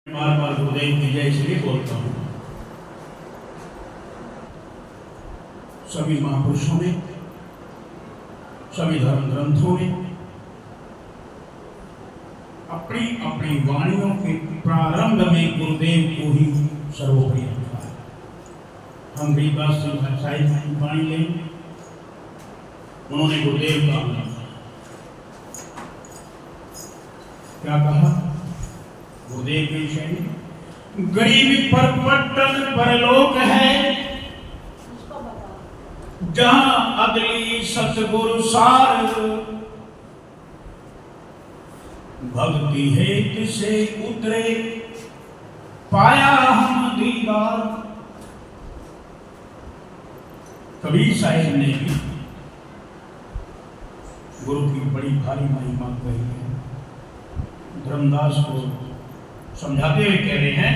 बार बार गुरुदेव की जय इसलिए बोलता हूँ। सभी महापुरुषों ने, सभी धर्म ग्रंथों ने अपनी अपनी वाणियों के प्रारंभ में गुरुदेव को ही सर्वोपरि रखा है। हम गरीबदास सिंह साहिब की वाणी लें, उन्होंने गुरुदेव का क्या कहा? गुरुदेव के विषय में, गरीब पर पट्टन परलोक है, जहां अगली सतगुरु सार, भक्ति हेतु से उतरे पाया हम दीवार। कबीर साहिब ने भी गुरु की बड़ी भारी महिमा कही है। धर्मदास को समझाते हुए कह रहे हैं,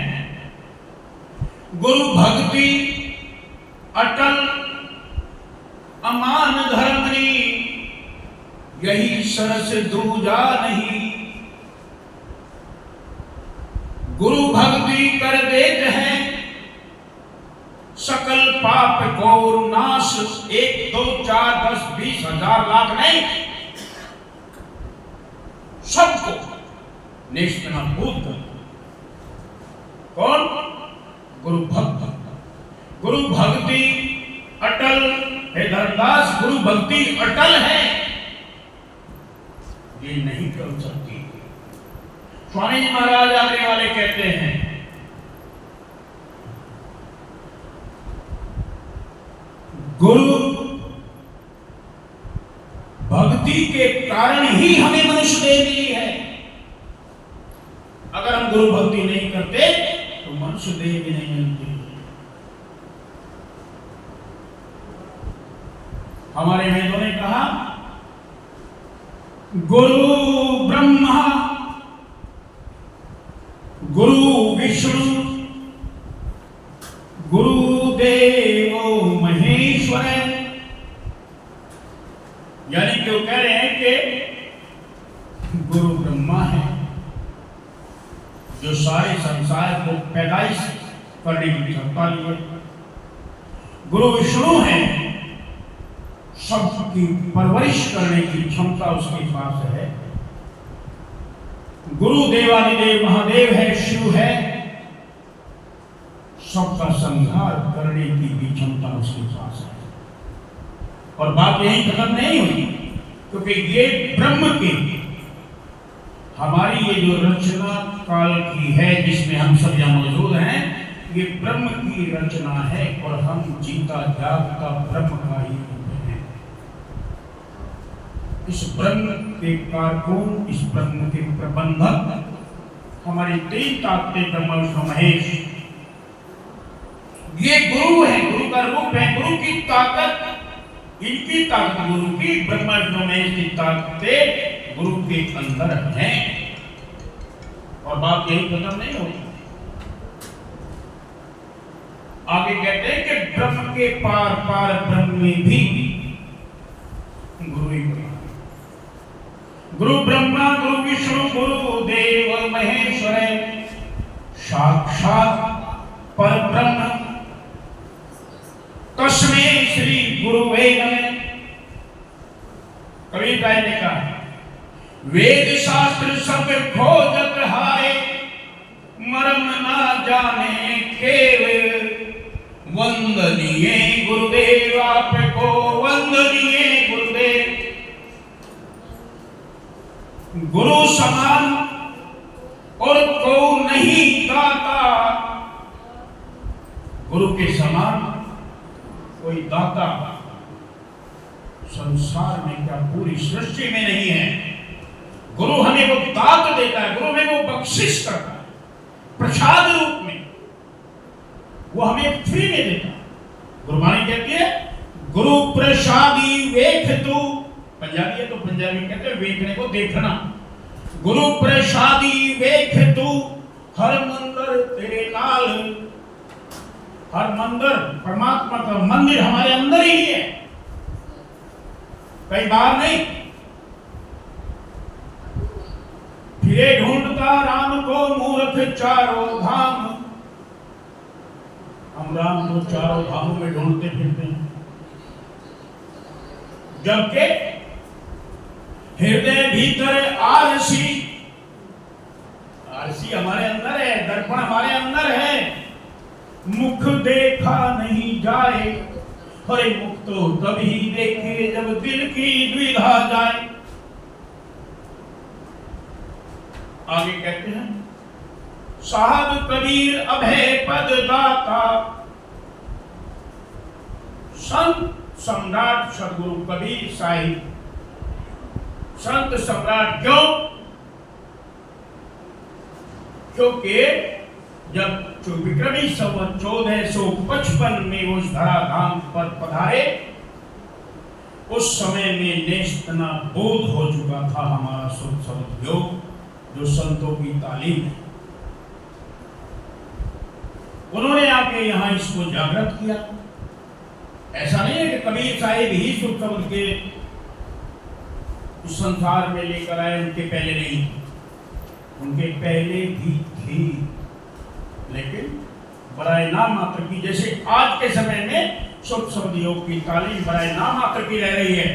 गुरु भक्ति अटल अमान धर्मनी, यही सरस दूजा नहीं। गुरु भक्ति कर देते हैं सकल पाप को नाश। 1 2 4 10 20 हजार लाख नहीं, सबको नेस्तनाबूद कर। कौन? गुरु भक्त। गुरु भक्ति अटल है। धर्मदास, गुरु भक्ति अटल है, ये नहीं कर सकती। स्वामी जी महाराज आने वाले कहते हैं, गुरु भक्ति के कारण ही हमें मनुष्य देह मिली है। अगर हम गुरु भक्ति नहीं करते तो मनुष्य देह भी नहीं मिलती। हमारे वेदों ने कहा, गुरु ब्रह्मा गुरु विष्णु गुरुदेव महेश्वर। यानी कि वो कह रहे हैं कि गुरु ब्रह्मा है, जो सारे संसार को पैदाइश करने की क्षमता लिए। गुरु विष्णु है, सबकी परवरिश करने की क्षमता उसके पास है। गुरु देवादिदेव महादेव है, शिव है, सबका संहार करने की भी क्षमता उसके पास है। और बात यही खत्म नहीं हुई, क्योंकि ये ब्रह्म की, हमारी ये जो रचना काल की है, जिसमें हम सब यहाँ मौजूद हैं, ये ब्रह्म की रचना है और हम जीता जागता ब्रह्म का ही रूप है। इस ब्रह्म के कारकुन, इस ब्रह्म के प्रबंधक हमारे 3 ताकतें ब्रह्मा विष्णु महेश, ये गुरु है, गुरु का रूप है। गुरु की ताकत, इनकी ताकत गुरु की, ब्रह्मा विष्णु महेश की ताकतें गुरु के अंदर हैं। और बात यही खत्म नहीं होगी। आगे कहते हैं कि ब्रह्म के पार पार ब्रह्म में भी गुरु ही गुरु ब्रह्मा गुरु विष्णु गुरु देव महेश्वर, साक्षात पर ब्रह्म तस्मै श्री गुरुवे नमः। कबीर साहिब ने कहा, वेद शास्त्र सब खोजत हारे, मर्म ना जाने केवल। वंदनीय गुरुदेव आपको, वंदनीय गुरुदेव। गुरु समान और को नहीं दाता, गुरु के समान कोई दाता संसार में क्या पूरी सृष्टि में नहीं है। गुरु हमें वो दात देता है, गुरु हमें वो बख्शिश करता है प्रसाद रूप में, वो हमें फ्री में देता है। गुरबाणी कहती है, गुरु प्रसादी वेख तू। पंजाबी है तो पंजाबी कहते हैं वेखने को देखना। गुरु प्रसादी वेख तू, हर मंदिर तेरे नाल। हर मंदिर, परमात्मा का मंदिर हमारे अंदर ही है, कई बार नहीं। फिरे ढूंढता राम को मूर्ख चारों धाम। हम राम को चारों धामों में ढूंढते फिरते हैं, जबकि हृदय भीतर आलसी, आलसी हमारे अंदर है, दर्पण हमारे अंदर है। मुख देखा नहीं जाए, हरे मुख तो तभी देखे जब दिल की द्विधा जाए। आगे कहते हैं, साहब कबीर अभय पद दाता, संत सम्राट सदगुरु कबीर साहिब। संत सम्राट क्यों? क्योंकि जब विक्रमी संवत 1455 में वो धराधाम पर पधारे, उस समय में नेस्तना बोध हो चुका था हमारा शुद्ध शब्द योग, जो संतों की तालीम है। उन्होंने आके यहां इसको जागृत किया। ऐसा नहीं है कि कबीर साहिब ही शुद्ध शब्द के उस संसार में लेकर आए, उनके पहले नहीं, उनके पहले भी थी, लेकिन बराए नाम मात्र की। जैसे आज के समय में शुद्ध शब्द योग की तालीम बराए नाम मात्र की रह रही है,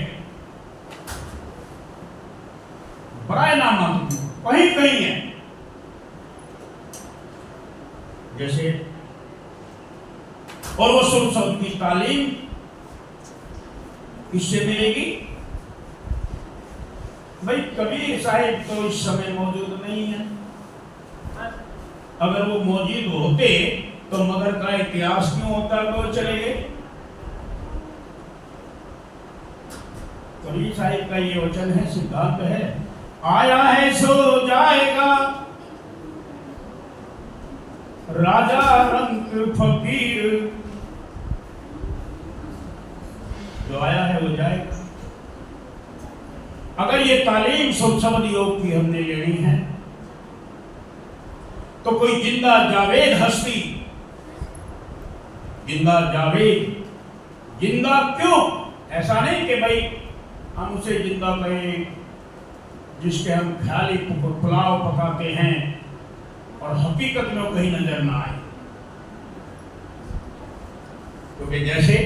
बराए नाम मात्र की कहीं कहीं है। जैसे और वो शुद्ध शब्द की तालीम किससे मिलेगी? भाई कबीर साहिब तो इस समय मौजूद नहीं है। अगर वो मौजूद होते तो मगर का इतिहास क्यों होता, वो चले गए। कबीर साहिब का ये वचन है, सिद्धांत है, आया है सो जाएगा, राजा रंग फकीर। जो आया है वो जाएगा। अगर ये तालीम शुद्ध शब्द योग की हमने लेनी है, तो कोई जिंदा जावेद हस्ती, जिंदा जावेद, जिंदा क्यों? ऐसा नहीं कि भाई हम उसे जिंदा कहें जिसके हम ख्याली पुलाव पकाते हैं और हकीकत में वो कहीं नजर ना आए। क्योंकि जैसे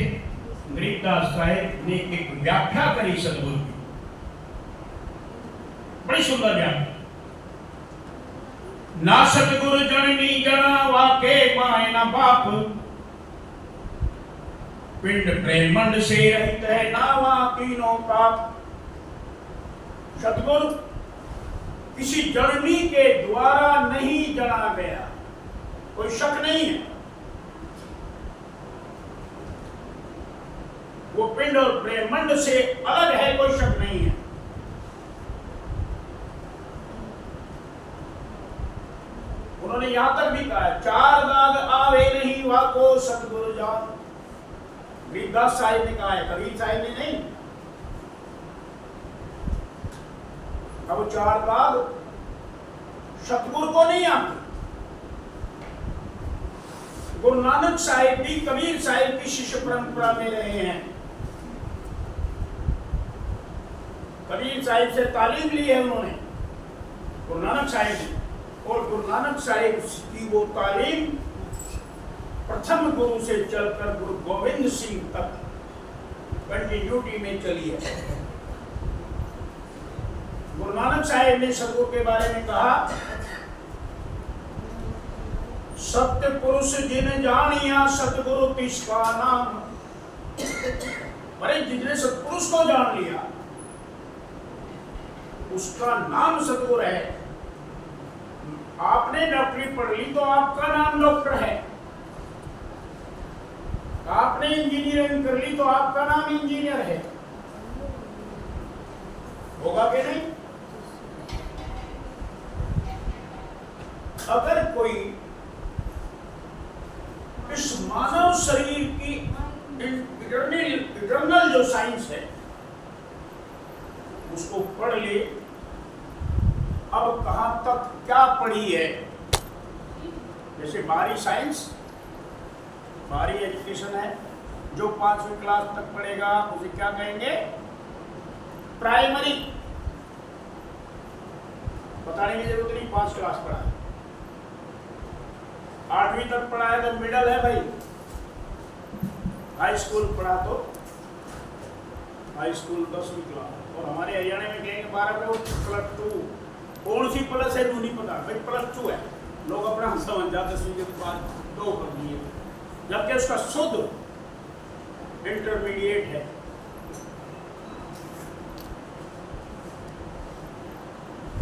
गरीबदास साहिब ने एक व्याख्या करी सदगुरु की, बड़ी सुंदर व्याख्या, ना सतगुरु जननी जना वाके माए ना बाप, पिंड ब्रह्मंड से रहित है नावा तीनों पाप। सतगुरु किसी जननी के द्वारा नहीं जना गया, कोई शक नहीं है। वो पिंड और ब्रह्मंड से अलग है, कोई शक नहीं है। उन्होंने यहां तक भी कहा, चार दाग आवे नहीं वाको सतगुरु जान। गरीबदास साहिब ने कहा है, कबीर साहिब ने नहीं। अब चार दाग सतगुरु को नहीं आते। गुरु नानक साहिब भी कबीर साहिब की शिष्य परंपरा में रहे हैं, कबीर साहिब से तालीम ली है उन्होंने, गुरु नानक साहिब ने। और गुरु नानक साहिब की वो तालीम प्रथम गुरु से चलकर गुरु गोविंद सिंह तक कंटिन्यूटी में चली है। गुरु नानक साहिब ने सतगुरु के बारे में कहा, सत्य पुरुष जिन जानिया सतगुरु तिसका नाम। अरे जिसने सतपुरुष को जान लिया उसका नाम सतगुरु है। आपने डॉक्टरी पढ़ ली तो आपका नाम डॉक्टर है, आपने इंजीनियरिंग कर ली तो आपका नाम इंजीनियर है। होगा कि नहीं? अगर कोई इस मानव शरीर की इंटरनल जो साइंस है उसको पढ़ ले, अब कहां तक क्या पढ़ी है। जैसे बाहरी साइंस, बाहरी एजुकेशन है, जो 5वीं क्लास तक पढ़ेगा उसे क्या कहेंगे? प्राइमरी। बताने की जरूरत नहीं, 5 क्लास पढ़ा है, 8वीं तक पढ़ा है तो मिडल है भाई। हाई स्कूल पढ़ा तो हाई स्कूल 10वीं क्लास, और हमारे हरियाणा में कहेंगे 12 को +2, कौन सी प्लस है नहीं पता भाई, +2 है, लोग अपना समझ जाते 10वीं के बाद 2 कर दिए, जबकि उसका शुद्ध इंटरमीडिएट है।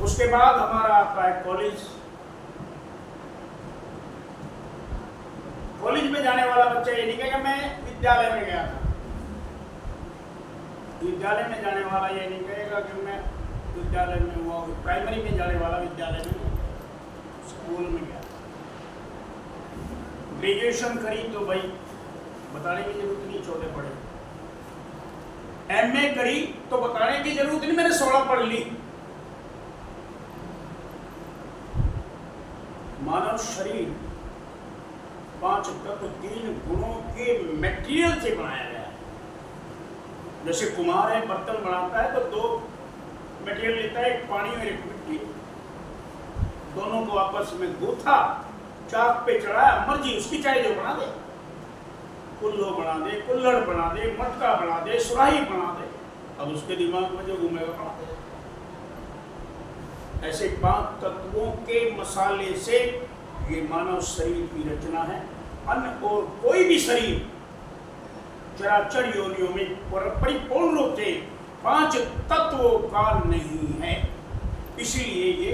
उसके बाद हमारा आता है कॉलेज। कॉलेज में जाने वाला बच्चा ये नहीं कहेगा मैं विद्यालय में गया था, विद्यालय में जाने वाला ये नहीं कहेगा कि मैं विद्यालय में हुआ, प्राइमरी में जाने वाला विद्यालय में, स्कूल में गया। ग्रेजुएशन करी तो भाई बताने की जरूरत नहीं, छोटे पढ़े। एमए करी तो बताने की जरूरत नहीं, मैंने 16 पढ़ ली। मानव शरीर 5 तत्व 3 गुणों के मटेरियल से बनाया गया है। जैसे कुम्हार है, बर्तन बनाता है तो 2 मटेरियल लेता है, एक पानी और एक मिट्टी, दोनों को आपस में गूथा, चाक पे चढ़ाया, मर्जी उसकी चाहे जो बना दे, कुल्लो बना दे, कुल्हड़ बना दे, मटका बना दे, सुराही बना दे, अब उसके दिमाग में जो घूमेगा बना दे। ऐसे 5 तत्वों के मसाले से ये मानव शरीर की रचना है। अन्य और कोई भी शरीर चराचर योनियों में परिपूर्ण रूप से 5 तत्वों का नहीं है, इसलिए ये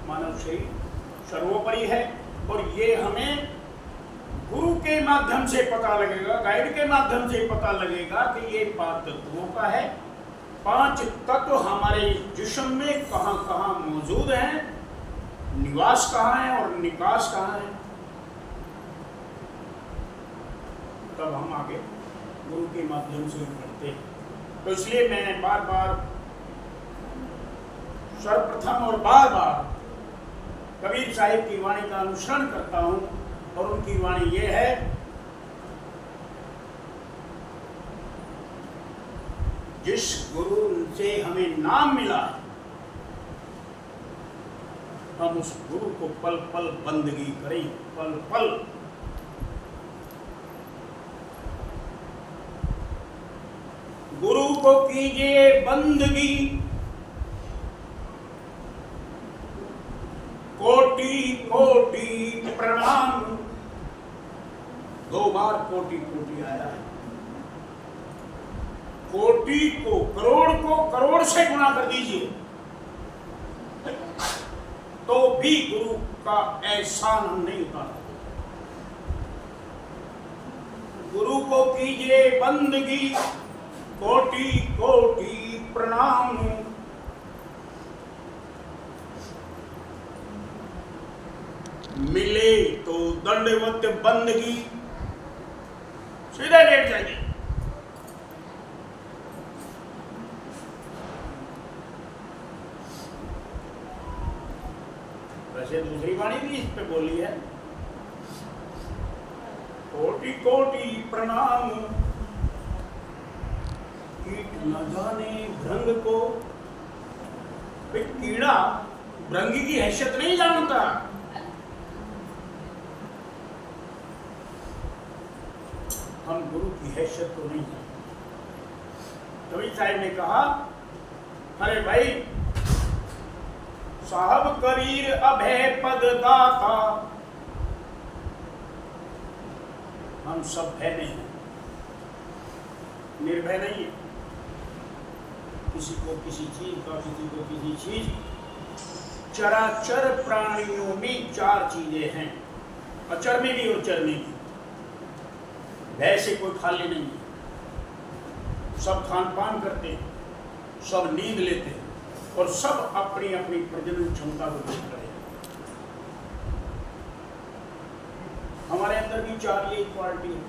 मानव शरीर सर्वोपरि है। और ये हमें गुरु के माध्यम से पता लगेगा, गाइड के माध्यम से पता लगेगा कि ये 5 तत्वों का है। 5 तत्व हमारे जिस्म में कहाँ कहाँ मौजूद हैं, निवास कहाँ है और निकास कहाँ है, तब हम आगे गुरु के माध्यम से पढ़ते हैं। तो इसलिए मैंने बार बार सर्वप्रथम और बार बार कबीर साहिब की वाणी का अनुसरण करता हूँ, और उनकी वाणी ये है, जिस गुरु से हमें नाम मिला है, हम उस गुरु को पल पल बंदगी करें, पल पल। गुरु को कीजिए बंदगी, कोटि कोटि प्रणाम। 2 बार कोटि कोटि आया है। कोटि को करोड़ से गुणा कर दीजिए तो भी गुरु का एहसान हम नहीं उतार। गुरु को कीजिए बंदगी, कोटि कोटि प्रणाम। मिले तो दंडवत बंदगी, सीधे लेट जाइए। वैसे दूसरी वाणी भी इस पे बोली है, कोटि कोटि प्रणाम। कीट न जाने भृंग को, कीड़ा भृंगी की हैसियत नहीं जानता। हम गुरु की हैसियत तो नहीं जानते। कबीर साहिब ने कहा, अरे भाई साहब कबीर अभय पद दाता, हम सब भय नहीं हैं, निर्भय नहीं है। किसी को किसी चीज का, किसी को किसी चीज। चराचर प्राणियों में 4 चीजें हैं, अचर में भी और चर में भी। भय से कोई खाली नहीं है, सब खान पान करते हैं, सब नींद लेते हैं, और सब अपनी अपनी प्रजनन क्षमता को देख रहे हैं। हमारे अंदर भी 4 ये क्वालिटी है।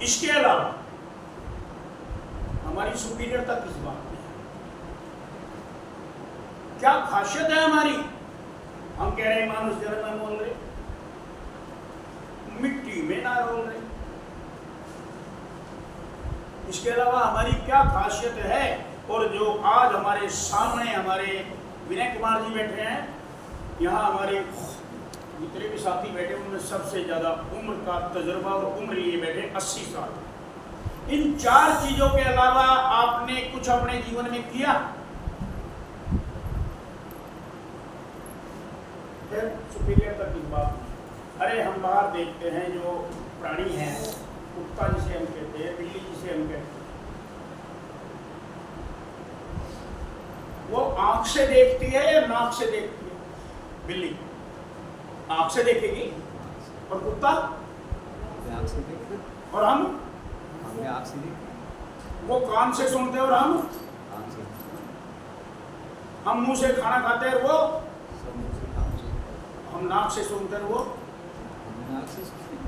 इसके अलावा हमारी सुपीरियरता किस बात में है? क्या खासियत है हमारी? हम कह रहे हैं मानुष जन्म में बोल रहे, मिट्टी में ना रोल रहे। इसके अलावा हमारी क्या खासियत है? और जो आज हमारे सामने हमारे विनय कुमार जी बैठे हैं, यहाँ हमारे जितने भी साथी बैठे उनमें सबसे ज़्यादा उम्र का तजुर्बा और उम्र लिए बैठे 80 साल। इन 4 चीज़ों के अलावा आपने कुछ अपने जीवन में किया? सुपीरियर तक की बात। अरे हम बाहर देखते हैं जो प्राणी हैं, कुत्ता जिसे हम कहते हैं, बिल्ली जिसे हम कहते हैं, वो आंख से देखती है या नाक से देखती है? बिल्ली आंख से देखेगी, और कुत्ता आँख से देखते, और हम आँख से देखते, वो कान से सुनते हैं और हम आँख से, हम मुंह से खाना खाते हैं और वो सब मुँह से काम से, हम नाक से सुनते हैं, वो हम नाक से सुनते हैं,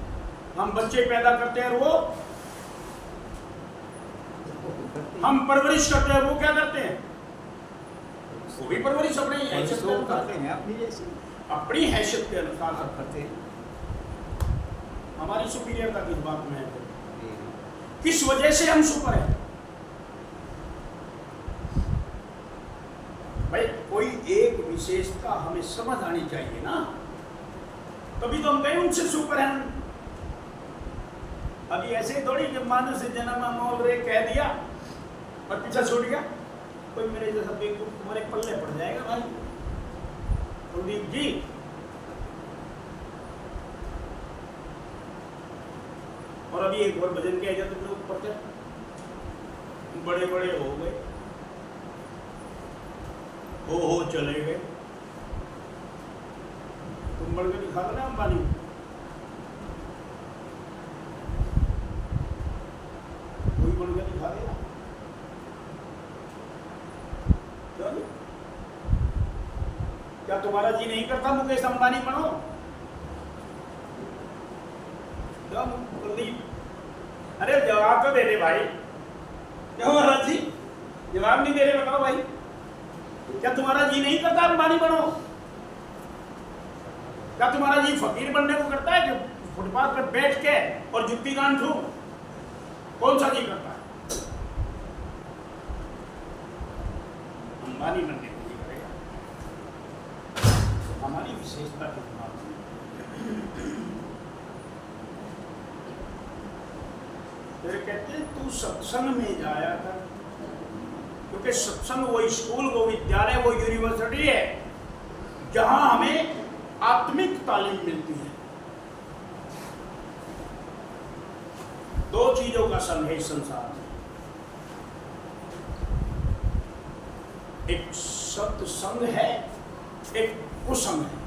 हम बच्चे पैदा करते हैं और वो करते हैं, हम परवरिश करते हैं, वो क्या करते हैं? वो भी परवरिश अपनी हैसियत के तो अनुसार करते हैं अपनी जैसी, अपनी हैसियत के अनुसार आप करते हैं। हमारी सुपीरियरता किस बात में है? ये किस वजह से हम सुपर हैं? भाई कोई एक विशेषता हमें समझ आनी चाहिए ना, तभी तो हम कहें उनसे सुपर हैं। अभी ऐसे थोड़ी कि मानव से जन्म मोल रे कह दिया और पीछा छूट गया, कोई मेरे जैसा बेवकूफ तुम्हारे पल्ले पड़ जाएगा भाई। कुलदीप जी, और अभी एक और भजन किया जाता तुम ऊपर से बड़े बड़े हो गए, हो चले गए। तुम बढ़ के दिखा दो ना अंबानी, कोई बढ़ के दिखा देगा क्या? तुम्हारा जी नहीं करता मुकेश अंबानी बनो? कुलदीप, अरे जवाब तो दे दे भाई। क्यों महाराज जी जवाब नहीं दे रहे? बताओ भाई, क्या तुम्हारा जी नहीं करता अंबानी बनो? क्या तुम्हारा जी फकीर बनने को करता है, जो फुटपाथ पर बैठ के और जुत्ती गांठू? कौन सा जी करता है? अंबानी बनने को जी करेगा। हमारी विशेषता की बात फिर कहते हैं तू सत्संग में जाया कर, क्योंकि सत्संग वो स्कूल, वो विद्यालय, वो यूनिवर्सिटी है जहां हमें आत्मिक तालीम मिलती है। 2 चीजों का संग है इस संसार में, एक सत्संग है, एक कुसंग है।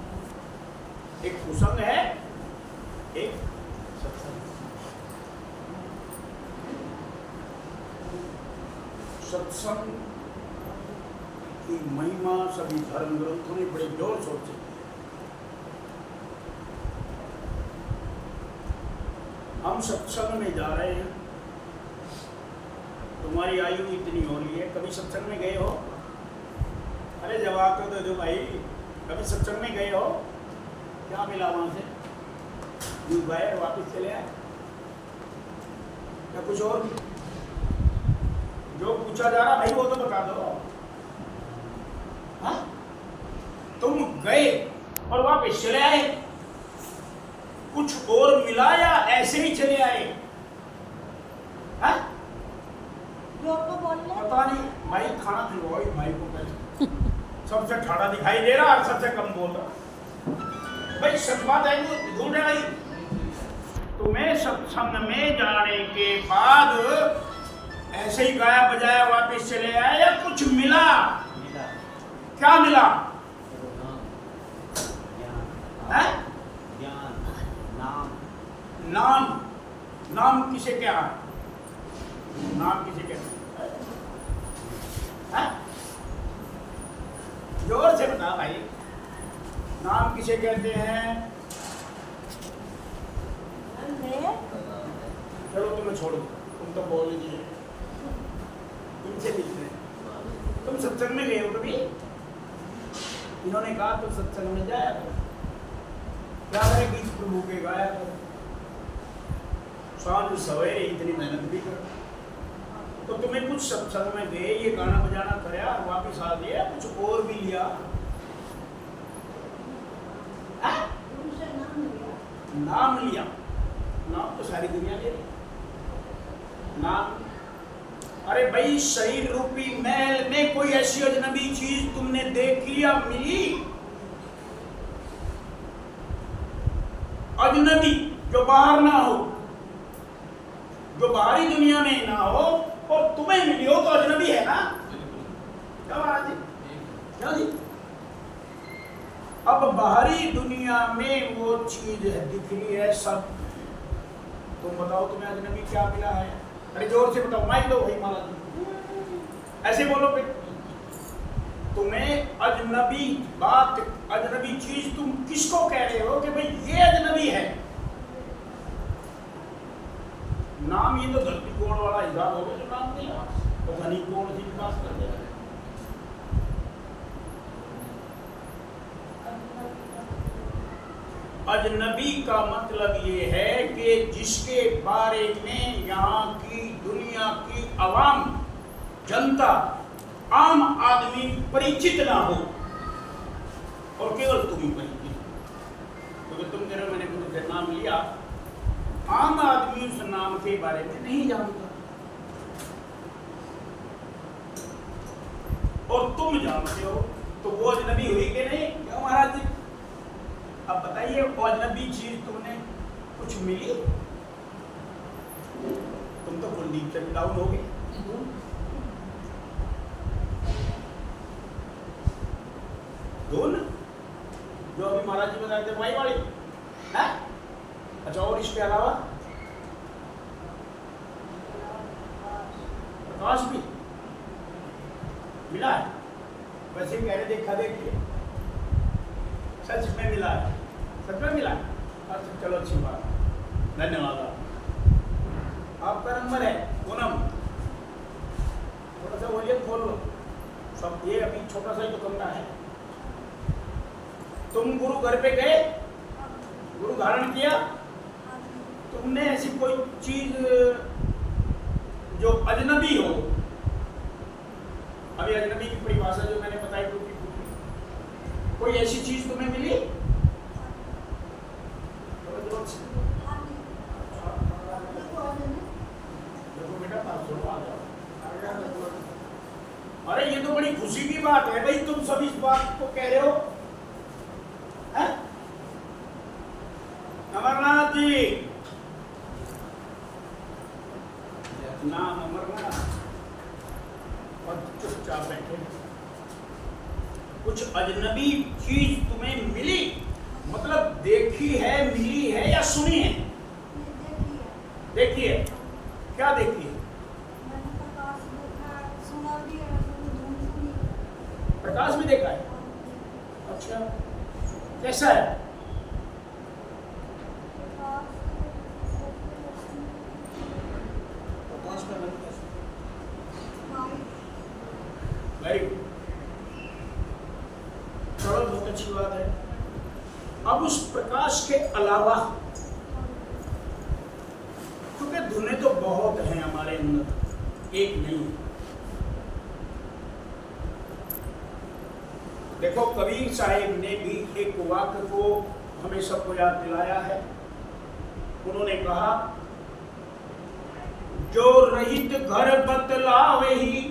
एक कुसंग है, एक सत्संग। सत्संग की महिमा सभी धर्म ग्रंथों ने बड़े जोर शोर से, हम सत्संग में जा रहे हैं। तुम्हारी आयु इतनी हो रही है, कभी सत्संग में गए हो? अरे जवाब तो दे दो भाई, कभी सत्संग में गए हो? क्या मिला वहां से? यूं गए और वापिस चले आए, या कुछ और? जो पूछा जा रहा भाई वो तो बता दो। हाँ? तुम गए और वापिस चले आए, कुछ और मिला या ऐसे ही चले आए? हाँ? पता नहीं भाई, खाना खिलवाओ भाई को पहले। सबसे ठाड़ा दिखाई दे रहा और सबसे कम बोल रहा। भाई सच बात है, झूठ है भाई? तुम्हें सत्संग में जाने के बाद ऐसे ही गाया बजाया वापस चले आए या कुछ मिला? क्या मिला? ज्ञान, नाम। नाम किसे क्या? नाम किसे कहते हैं? जोर से बता भाई, नाम किसे कहते हैं? चलो तुम्हें छोड़ो, तुम तो बोल ही दिए। इनसे मिलते हैं। तुम सत्संग में गए हो कभी? इन्होंने कहा तुम सत्संग में जाया करो, क्या करें गीत प्रभु के गाया करो, सांझ सवेरे इतनी मेहनत भी करो। तो तुम्हें कुछ सत्संग में गए, ये गाना बजाना कराया और वापिस आ गया, कुछ और भी लिया? नाम लिया। नाम तो सारी दुनिया ले रही। नाम, अरे भाई शरीर रूपी मैल में कोई ऐसी अजनबी चीज तुमने देखी या मिली? अजनबी जो बाहर ना हो, जो बाहरी दुनिया में ना हो और तुम्हें मिली हो तो अजनबी है ना? क्या बात है? क्या जी? अब बाहरी दुनिया में वो चीज है, दिख रही है सब, तुम बताओ तुम्हें अजनबी क्या मिला है? अरे जोर से बताओ, माइक दो भाई महाराज जी, ऐसे बोलो फिर। तुम्हें अजनबी बात, अजनबी चीज तुम किसको कह रहे हो कि भाई ये अजनबी है? नाम ये तो धरती कोण वाला हिसाब हो गया जो नाम दिया, तो धनी कोण की बात कर रहे हैं। अजनबी का मतलब ये है कि जिसके बारे में यहाँ की दुनिया की आवाम, जनता, आम आदमी परिचित ना हो और केवल तुम ही परिचित, क्योंकि तुम कह रहे हो मैंने कुछ नाम लिया, आम आदमी उस नाम के बारे में नहीं जानता और तुम जानते हो, तो वो अजनबी हुई कि नहीं? क्यों महाराज जी? अब बताइए, वो अजनबी चीज तुमने कुछ मिली? तुम तो फुल डीप से डाउन हो गए। धुन जो अभी महाराज जी बताते थे, वही वाली है? अच्छा, और इसके अलावा प्रकाश भी मिला है? वैसे कह रहे देखा देख के सच में मिला है, सच में मिला है। अच्छा चलो, अच्छी बात, धन्यवाद। आपका नंबर है पूनम, थोड़ा सा वॉल्यूम खोल लो सब, ये अभी छोटा सा ही तो कमरा है। तुम गुरु घर पे गए, गुरु धारण किया, तुमने ऐसी कोई चीज जो अजनबी हो, अभी अजनबी की परिभाषा जो मैंने बताई टूटी फूटी, कोई ऐसी चीज तुम्हें मिली? देखो बेटा, पास हो, आ जाओ। अरे ये तो बड़ी खुशी की बात है भाई, तुम सब इस बात को कह रहे हो। अमरनाथ जी, नाम अमरनाथ, और चुपचाप बैठे। कुछ अजनबी चीज तुम्हें मिली, मतलब देखी है, मिली है या सुनी है? देखी है। क्या देखी है? प्रकाश भी देखा है। अच्छा, कैसा है? प्रकाश का रंग कैसा? वेरी गुड, बहुत अच्छी बात है। अब उस प्रकाश के अलावा, क्योंकि धुनें तो बहुत हैं हमारे अंदर, एक नहीं। देखो, कबीर साहिब ने भी एक वाक्य को हमें सबको याद दिलाया है। उन्होंने कहा, जो रहित घर बतलावे ही,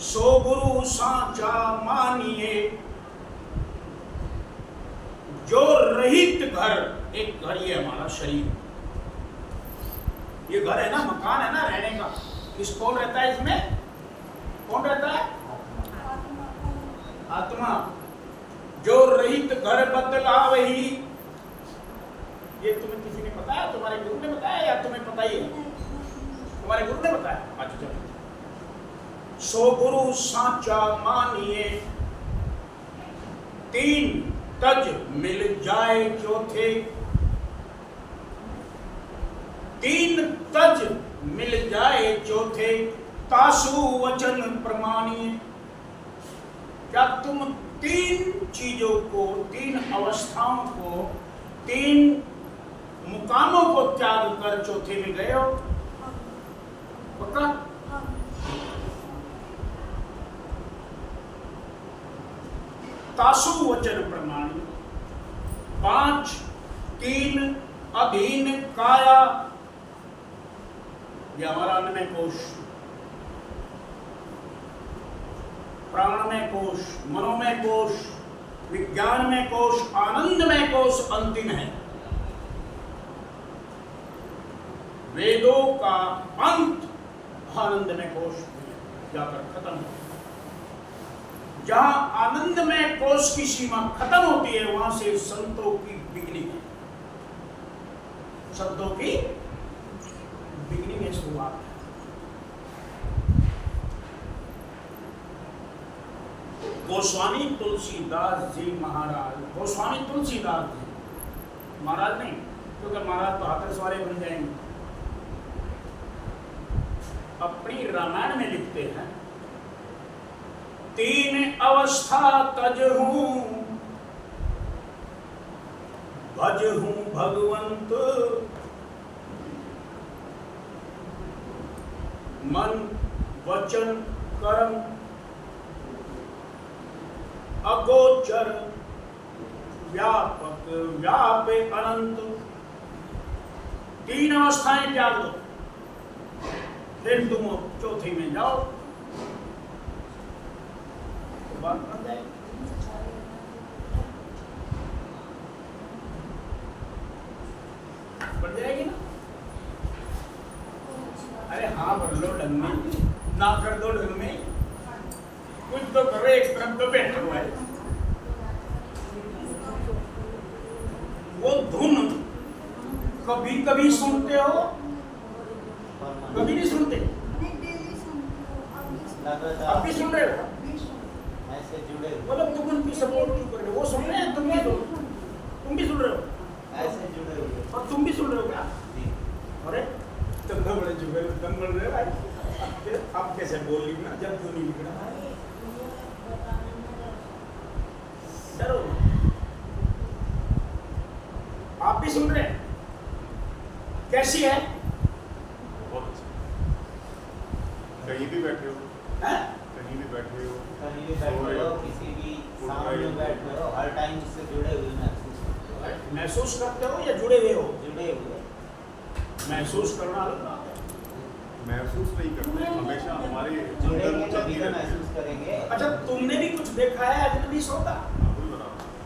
सो गुरु सांचा मानिए। जो रहित घर, एक घर ये हमारा शरीर, ये घर है ना, मकान है ना रहने का, किस कौन रहता है इसमें? कौन रहता है? आत्मा। जो रहित घर बतलावे ही, ये तुम्हें किसी ने बताया? तुम्हारे गुरु ने बताया या तुम्हें पता ही है? तुम्हारे गुरु ने बताया? अच्छा चलो। सो गुरु सांचा मानिए, तीन तज मिल जाए चौथे। तीन तज मिल जाए चौथे, तासु वचन प्रमाणिए। क्या तुम तीन चीजों को, तीन अवस्थाओं को, तीन मुकामों को त्याग कर चौथे में गए हो? पक्का? तासु वचन प्रमाण 5 3 अधीन काया, ये हमारा अन्नमय कोश, प्राणमय कोश, मनोमय कोश, विज्ञानमय कोश, आनंदमय कोश अंतिम है। वेदों का अंत आनंदमय कोश जाकर खत्म हो। जहां आनंदमय कोश की सीमा खत्म होती है वहां से संतों की बिगनिंग है, शब्दों की बिगनिंग है, शुरुआत है। गोस्वामी तुलसीदास जी महाराज, गोस्वामी तुलसीदास जी महाराज नहीं, क्योंकि महाराज तो हाथरस वाले बन जाएंगे। अपनी रामायण में लिखते हैं 3 अवस्था तजहूं, भजहूं भगवंत, मन वचन कर्म, अगोचर व्यापक व्यापे अनंत। 3 अवस्थाएं त्याग दो, फिर तुम चौथी में जाओ तो बात बन जाएगी। बन जाएगी ना? अरे हाँ भर लो ढंग में, ना कर दो ढंग में, कुछ तो करो, एक तरफ तो बैठो भाई। वो धुन कभी कभी सुनते हो, कभी नहीं सुनते, अब भी सुन रहे हो, ऐसे जुड़े मतलब तुम उनकी सपोर्ट क्यों कर रहे हो? वो सुन रहे हैं, तुम भी सुन रहे हो, ऐसे जुड़े हुए। और तुम भी सुन रहे हो क्या? अरे तुम तो बड़े जुड़े दम बन रहे हो भाई। अब कैसे बोल ली ना जब तू नहीं निकला, डरो मत। आप भी सुन रहे हैं? कैसी है? बहुत अच्छा। कहीं भी बैठे हो, हैं? कहीं भी बैठे हो, कहीं भी बैठे हो, किसी भी साउंड में बैठे हो, हर टाइम उससे जुड़े हुए महसूस करते हो या जुड़े हुए हो? जुड़े हुए। महसूस करना अलग बात है। महसूस नहीं करते, हमेशा हमारे जुड़ेंगे अंदर तभी चलती तो रहती है। महसूस करेंगे। अच्छा, तुमने भी कुछ देखा है अजनबी सौदा?